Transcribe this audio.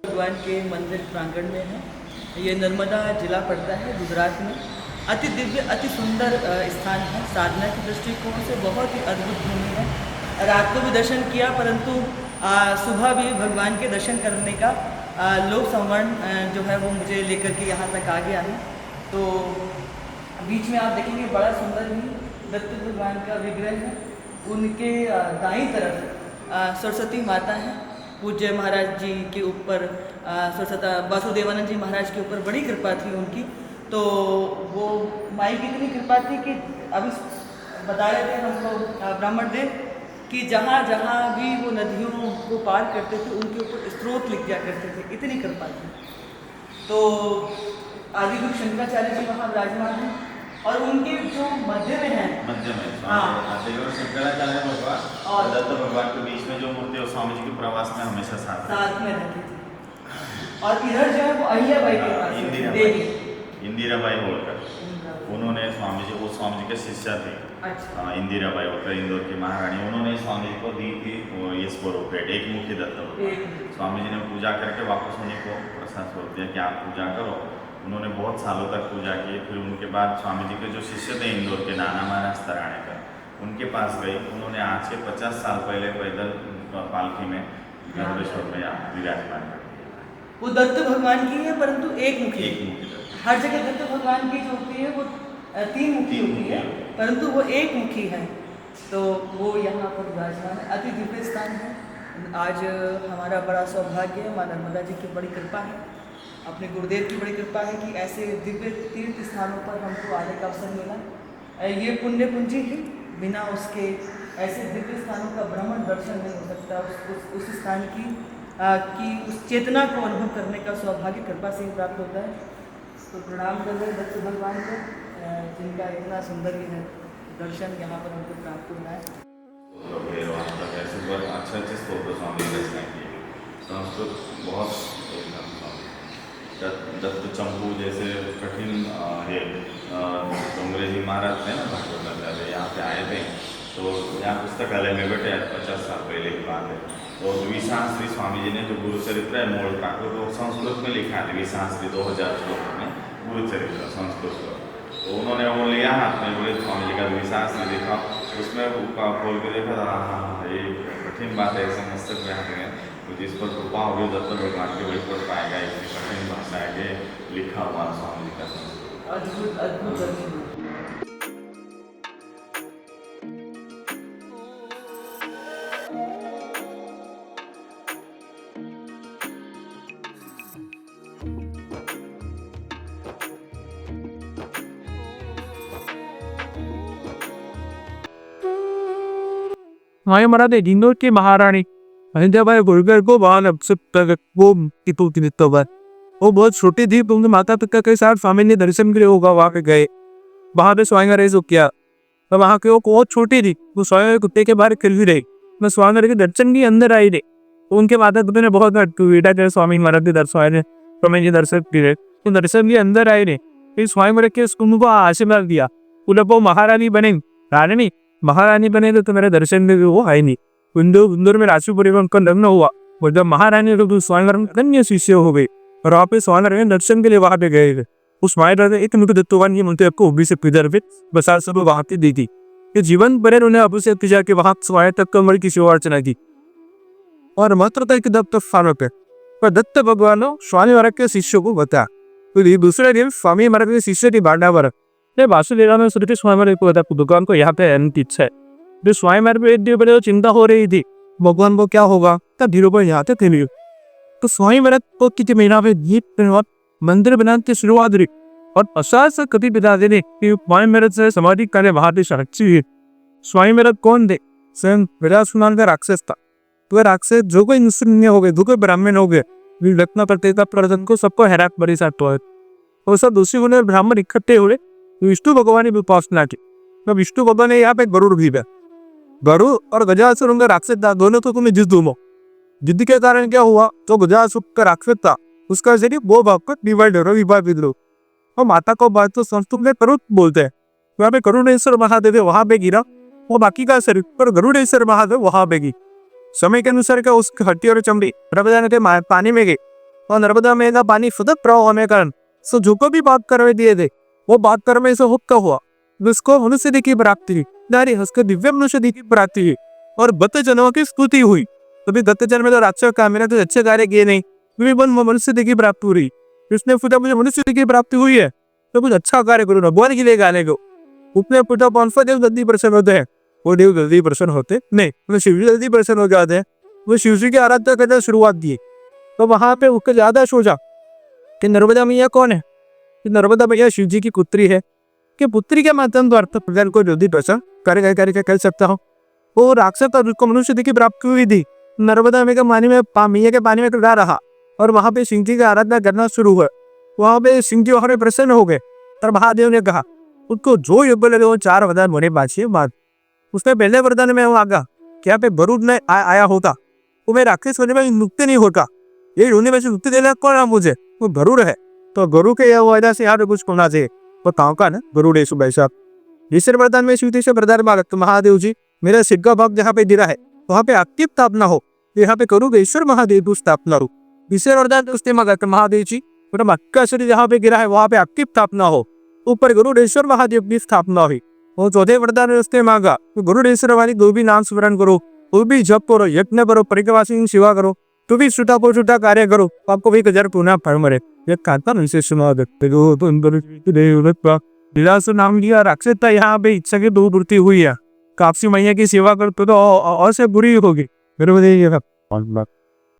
भगवान के मंदिर प्रांगण में है। ये नर्मदा जिला पड़ता है गुजरात में। अति दिव्य अति सुंदर स्थान है। साधना के दृष्टिकोण से बहुत ही अद्भुत भूमि है। रात को भी दर्शन किया, परंतु सुबह भी भगवान के दर्शन करने का लोक संवरण जो है वो मुझे लेकर के यहाँ तक आ गया है। तो बीच में आप देखेंगे बड़ा सुंदर ही दत्त भगवान का विग्रह है। उनके दाईं तरफ सरस्वती माता है। पूज्य महाराज जी के ऊपर सरस्वती वासुदेवानंद जी महाराज के ऊपर बड़ी कृपा थी उनकी। तो वो माई की इतनी कृपा थी कि अभी बता रहे थे हमको ब्राह्मण देव कि जहाँ जहाँ भी वो नदियों को पार करते थे उनके ऊपर स्रोत लिख दिया करते थे, इतनी कृपा थी। तो आदिगुरु शंकराचार्य जी वहाँ विराजमान हैं और उनके जो मध्य में हाँ आदिगुरु शंकराचार्य भगवान और दत्त भगवान के बीच में जो मूर्ति है स्वामी जी के प्रवास में हमेशा साथ में रहती थी। और इधर जो है वो अहिल्याबाई के पास देवी इंदिराबाई होलकर, उन्होंने स्वामी जी, वो स्वामी जी के शिष्या थे। अच्छा। इंदिराबाई होलकर इंदौर की महारानी, उन्होंने स्वामी जी को दी थी ये स्वरूप भेंट, एक मुखी दत्त भगवान। स्वामी जी ने पूजा करके वापस उन्हीं को प्रसाद स्वरूप दिया कि आप पूजा करो। उन्होंने बहुत सालों तक पूजा की। फिर उनके बाद स्वामी जी के जो शिष्य थे इंदौर के नाना महाराज तराणेकर, उनके पास गई। उन्होंने आज से 50 साल पहले पैदल पालकी में गरुड़ेश्वर में विराजमान कर दिया। वो दत्त भगवान की है, परंतु एक मुखी दत्त। हर जगह दत्त भगवान की जो होती है वो 3 मुखी होती है, परंतु वो एक मुखी है। तो वो यहाँ पर विराजमान है। अति दिव्य स्थान है। आज हमारा बड़ा सौभाग्य है, माँ नर्मदा जी की बड़ी कृपा है, अपने गुरुदेव की बड़ी कृपा है कि ऐसे दिव्य तीर्थ स्थानों पर हमको आने का अवसर मिला। ये पुण्य पूंजी है। बिना उसके ऐसे दिव्य स्थानों का भ्रमण दर्शन नहीं हो सकता। उस स्थान की उस चेतना को अनुभव करने का सौभाग्य कृपा से ही प्राप्त होता है। तो प्रणाम कर रहे दत्त भगवान को, जिनका इतना सुंदर ही है दर्शन यहाँ पर हमको प्राप्त हुआ है। अच्छे अच्छे स्तोत्र स्वामी रचना की संस्कृत बहुत दत्त चंपू जैसे कठिन है। अंग्रेजी महाराज थे ना भागवताचार्य, यहाँ पे आए थे। तो यहाँ पुस्तकालय में बैठे 50 साल पहले की बात है। तो द्विशास्त्री स्वामी जी ने जो गुरु चरित्र है मूल प्राकृत वो संस्कृत में लिखा है। द्विशास्त्री 2000 श्लोक में गुरु चरित्र संस्कृत का। तो उन्होंने वो लिया हाथ में, बोले स्वामी जी का द्विशास्त्री देखा, उसमें खोल के देखा था। हाँ ये कठिन बात है, ऐसे मस्तक में हाथ में तो जिस पर कृपा होगी दत्त भगवान के वही पढ़ पाएगा। इतनी कठिन भाषा है कि लिखा हुआ स्वामी जी का संस्कृत। अद्भुत अद्भुत दर्शन। हमारे मराठे इंदौर की महारानी अहिल्याबाई होलकर को वहां वो वो बहुत छोटी थी। तो उनके माता पिता के साथ स्वामी ने दर्शन के लिए होगा वहां पे गए। वहां पे स्वामी रेस किया। तो वहां के वो बहुत छोटी थी, वो स्वामी कुत्ते के बाहर खेल भी रही। मैं स्वामी के दर्शन के अंदर आई रही। तो उनके माता पिता ने बहुत बेटा के स्वामी महाराज के दर्शन स्वामी जी दर्शन किए। तो दर्शन के अंदर आई रही। फिर स्वामी महाराज के उनको आशीर्वाद दिया। बोले वो महारानी बने, रानी महारानी बने तो मेरे दर्शन में भी वो है नहीं। इंदौर में राशि परिवहन का लग्न हुआ। और जब महारानी तो स्वामी अन्य शिष्य हो गए और वहाँ पे स्वामी दर्शन के लिए वहां पे गए थे। उस माया एक मुख्य दत्तवान ये मुझे आपको भी से पिधर पे बसा सब वहां पे दी थी। ये जीवन भर उन्हें अब से जाके वहां स्वामी तक कमल की सेवा अर्चना की और मात्र के दत्त स्थानों पे पर दत्त भगवान स्वामी महाराज के शिष्य को बताया। तो ये दूसरे दिन स्वामी महाराज के शिष्य की भांडावर वासुदेवानंद सरस्वती स्वामी महाराज को बताया भगवान को यहाँ पे आने की इच्छा है। जो स्वामी महाराज को चिंता हो रही थी भगवान को क्या होगा, तब धीरे पर यहाँ तक थे। तो स्वामी महाराज को किसी महीना में गीत मंदिर बनाने की शुरुआत हुई और पश्चात से कभी बता देने कि स्वामी महाराज से समाधि करने वहां पे साक्षी है। स्वामी महाराज कौन थे? स्वयं विरासमान का राक्षस था। तो राक्षस जो कोई मुस्लिम हो गए, जो कोई ब्राह्मण हो गए, रत्न प्रत्येक प्रदन को सबको हैरान परेशान हुआ। तो सब दूसरी गुने ब्राह्मण इकट्ठे हुए विष्णु भगवान की उपासना की। तो विष्णु भगवान ने यहाँ पे गरुड़ भी है। गरुड़ और गजासुर उनका राक्षस था, दोनों तो तुम्हें जिद दूंगा। जिद के कारण क्या हुआ, जो गजासुर का राक्षस था उसका जरिए वो भाग को डिवाइड हो विवाह विद्रोह। और माता को बात तो संस्कृत में करुण बोलते हैं। वहाँ पे करुणेश्वर महादेव वहां पे गिरा, वो बाकी का शरीर पर गरुड़ेश्वर महादेव वहां पे गिर। समय के अनुसार क्या उसकी हड्डी और चमड़ी नर्मदा नदी के पानी में गई और नर्मदा में का पानी सतत प्रवाह होने के कारण सो जो को भी बात करवे दिए थे वो बात करने से हुक्का हुआ उसको मनुष्य की प्राप्ति हुई नारी हंसकर दिव्य मनुष्य की प्राप्ति हुई और बत जनों की स्तुति हुई। तभी दत्त जन्म में तो राक्षस का मैंने तो अच्छे कार्य किए नहीं, मनुष्य की प्राप्ति हुई। उसने पूछा मुझे मनुष्य की प्राप्ति हुई है तो कुछ अच्छा कार्य करो, भगवान के लिए गाने को। उसने पूछा कौन सा देव जल्दी प्रसन्न होते हैं? वो देव जल्दी प्रसन्न होते नहीं, वो शिव जी जल्दी प्रसन्न हो जाते हैं। वो शिव जी की आराधना करने शुरुआत की तो वहां पे उसको ज्यादा सोचा कि नर्मदा मैया कौन है, कि नर्मदा मैया शिव जी की पुत्री है, कि पुत्री के माध्यम द्वारा तो प्रजा को जल्दी प्रसन्न करके कर सकता हूँ। वो राक्षस और उसको मनुष्य की प्राप्ति हुई थी। नर्मदा में मैया के पानी में डरा रहा और वहां पे सिंह जी की आराधना करना शुरू हुआ। वहां पे सिंह जी वहां पे प्रसन्न हो गए। तब महादेव ने कहा उसको जो युग लगे वो 4 वरदान होने बाछिए मार। उसने पहले वरदान में वो आगा कि यहाँ पे गरुड़ ने आया होता वो मैं राक्षस होने में मुक्ति नहीं होता, ये होने में से मुक्ति देना कौन है मुझे? वो गरुड़ है। तो गरुड़ के यह वजह से यहाँ पे कुछ होना चाहिए। वो गाँव का ना गरुड़ है सुबह साहब। तीसरे वरदान में शिव से वरदान मांगा तो महादेव जी मेरा सिर का भाग जहाँ पे गिरा है वहां पे आपकी स्थापना हो, यहाँ पे करूँगा ईश्वर महादेव की स्थापना हो। तीसरे वरदान उसने मांगा कि महादेव जी मेरा मक्का शरीर जहाँ पे गिरा है वहां पे आपकी स्थापना हो, ऊपर गुरुडेश्वर महादेव की स्थापना हुई। और चौथे वरदान उसने मांगा गुरुडेश्वर वाली दो भी नाम स्मरण करो, वो भी जप करो, यज्ञ करो, परिक्रमासी सेवा करो, तू भी छूटा को छूटा कार्य करो, आपको भी 1000 पुनः फल मरे। नाम लिया राक्षस था। यहाँ पे इच्छा की दो पूर्ति हुई है। काफी मैया की सेवा करते तो और से बुरी होगी। मेरे को